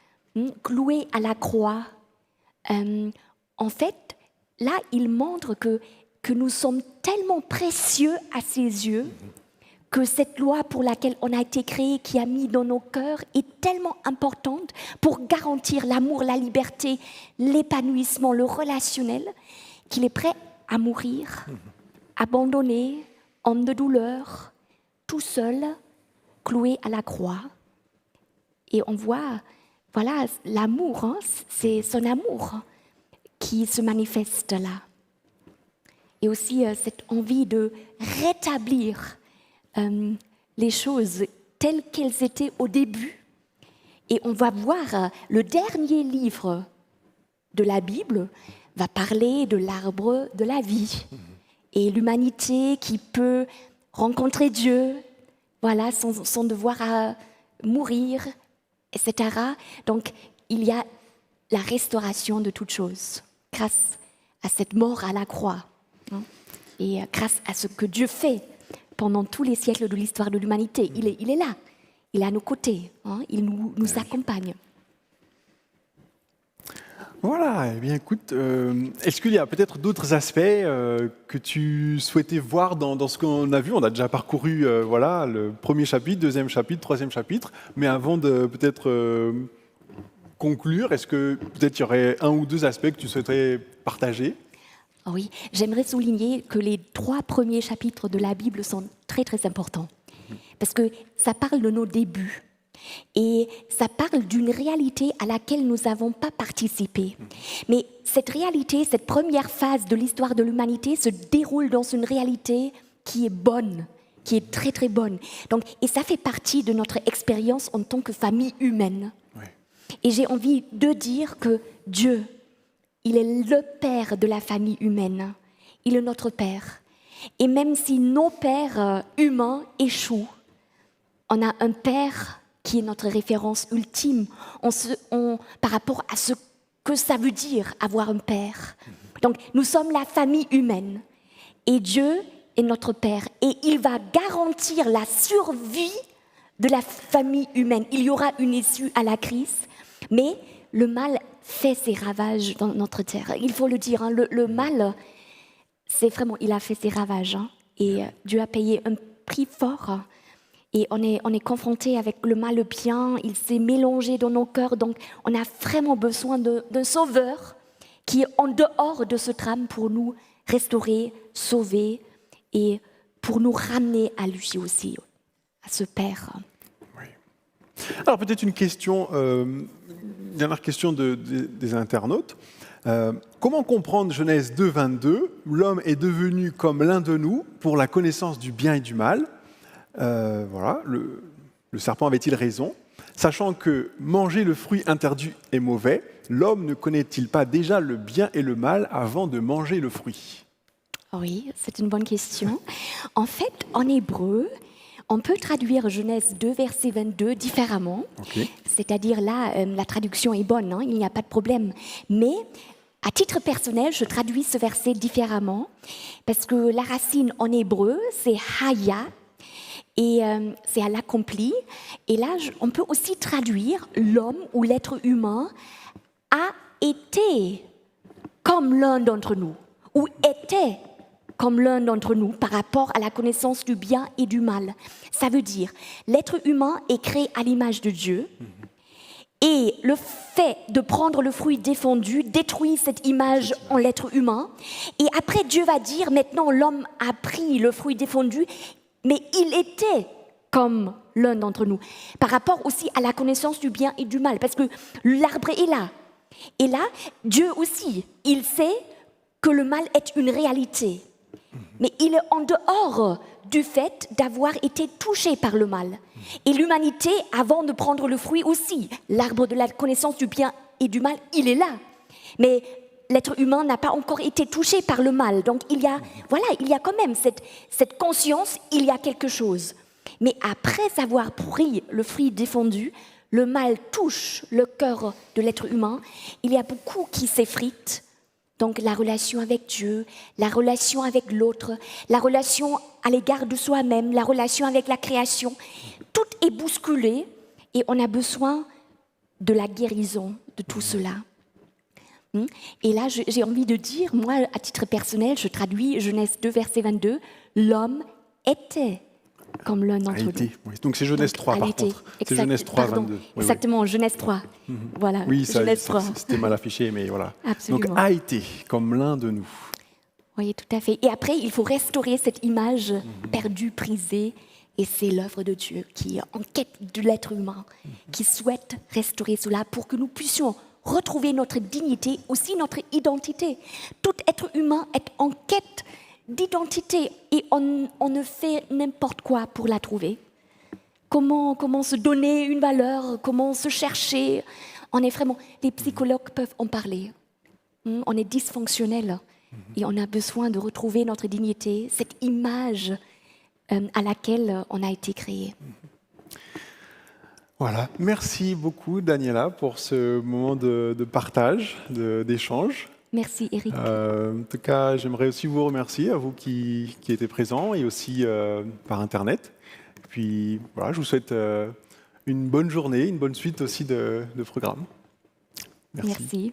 Cloué à la croix. En fait, là, il montre que nous sommes tellement précieux à ses yeux que cette loi pour laquelle on a été créé, qui a mis dans nos cœurs, est tellement importante pour garantir l'amour, la liberté, l'épanouissement, le relationnel, qu'il est prêt à mourir, abandonné, homme de douleur, tout seul, cloué à la croix. Et on voit, voilà, l'amour, hein, c'est son amour qui se manifeste là. Et aussi cette envie de rétablir les choses telles qu'elles étaient au début. Et on va voir le dernier livre de la Bible va parler de l'arbre de la vie et l'humanité qui peut rencontrer Dieu, voilà, sans devoir mourir, etc. Donc, il y a la restauration de toutes choses grâce à cette mort à la croix, hein, et grâce à ce que Dieu fait pendant tous les siècles de l'histoire de l'humanité. Il est là, il est à nos côtés, hein, il nous accompagne. Voilà, eh bien écoute, est-ce qu'il y a peut-être d'autres aspects que tu souhaitais voir dans ce qu'on a vu? On a déjà parcouru voilà, le premier chapitre, deuxième chapitre, troisième chapitre, mais avant de peut-être conclure, est-ce que peut-être il y aurait un ou deux aspects que tu souhaiterais partager? Oui, j'aimerais souligner que les 3 premiers chapitres de la Bible sont très très importants, parce que ça parle de nos débuts. Et ça parle d'une réalité à laquelle nous n'avons pas participé. Mais cette réalité, cette première phase de l'histoire de l'humanité se déroule dans une réalité qui est bonne, qui est très très bonne. Donc, et ça fait partie de notre expérience en tant que famille humaine. Oui. Et j'ai envie de dire que Dieu, il est le Père de la famille humaine. Il est notre Père. Et même si nos pères humains échouent, on a un Père qui est notre référence ultime par rapport à ce que ça veut dire avoir un père. Donc, nous sommes la famille humaine et Dieu est notre Père et il va garantir la survie de la famille humaine. Il y aura une issue à la crise, mais le mal fait ses ravages dans notre terre. Il faut le dire, hein, le mal, c'est vraiment, il a fait ses ravages, hein, et Dieu a payé un prix fort. Et on est confronté avec le mal, le bien, il s'est mélangé dans nos cœurs. Donc, on a vraiment besoin d'un sauveur qui est en dehors de ce drame pour nous restaurer, sauver et pour nous ramener à lui aussi, à ce Père. Oui. Alors peut-être une question, dernière question des internautes. Comment comprendre Genèse 2, 22 ? L'homme est devenu comme l'un de nous pour la connaissance du bien et du mal. Voilà, le serpent avait-il raison ? Sachant que manger le fruit interdit est mauvais, l'homme ne connaît-il pas déjà le bien et le mal avant de manger le fruit ? Oui, c'est une bonne question. En fait, en hébreu, on peut traduire Genèse 2, verset 22 différemment. Okay. C'est-à-dire là, la traduction est bonne, hein, il n'y a pas de problème. Mais à titre personnel, je traduis ce verset différemment parce que la racine en hébreu, c'est haya et c'est à l'accompli. Et là, on peut aussi traduire l'homme ou l'être humain a été comme l'un d'entre nous ou était comme l'un d'entre nous par rapport à la connaissance du bien et du mal. Ça veut dire, l'être humain est créé à l'image de Dieu et le fait de prendre le fruit défendu détruit cette image en l'être humain. Et après, Dieu va dire, maintenant l'homme a pris le fruit défendu, mais il était comme l'un d'entre nous. Par rapport aussi à la connaissance du bien et du mal, parce que l'arbre est là. Et là, Dieu aussi, il sait que le mal est une réalité. Mais il est en dehors du fait d'avoir été touché par le mal. Et l'humanité, avant de prendre le fruit aussi, l'arbre de la connaissance du bien et du mal, il est là. Mais l'être humain n'a pas encore été touché par le mal. Donc il y a quand même cette conscience, il y a quelque chose. Mais après avoir pris le fruit défendu, le mal touche le cœur de l'être humain. Il y a beaucoup qui s'effritent. Donc la relation avec Dieu, la relation avec l'autre, la relation à l'égard de soi-même, la relation avec la création, tout est bousculé et on a besoin de la guérison de tout cela. Et là, j'ai envie de dire, moi, à titre personnel, je traduis Genèse 2, verset 22, l'homme était comme l'un d'entre nous. Oui. Donc c'est Genèse 3 par contre. C'est Genèse 3, 22. Oui, exactement, oui. Genèse 3. Voilà, oui, Genèse 3. C'était mal affiché, mais voilà. Absolument. Donc a été comme l'un de nous. Oui, tout à fait. Et après, il faut restaurer cette image perdue, brisée. Et c'est l'œuvre de Dieu qui est en quête de l'être humain, qui souhaite restaurer cela pour que nous puissions retrouver notre dignité, aussi notre identité. Tout être humain est en quête d'identité et on ne fait n'importe quoi pour la trouver. Comment se donner une valeur, comment se chercher. Les psychologues peuvent en parler. On est dysfonctionnel et on a besoin de retrouver notre dignité, cette image à laquelle on a été créé. Voilà, merci beaucoup Daniela pour ce moment de partage, d'échange. Merci Eric. En tout cas, j'aimerais aussi vous remercier, à vous qui étiez présents et aussi par Internet. Et puis voilà, je vous souhaite une bonne journée, une bonne suite aussi de programme. Merci.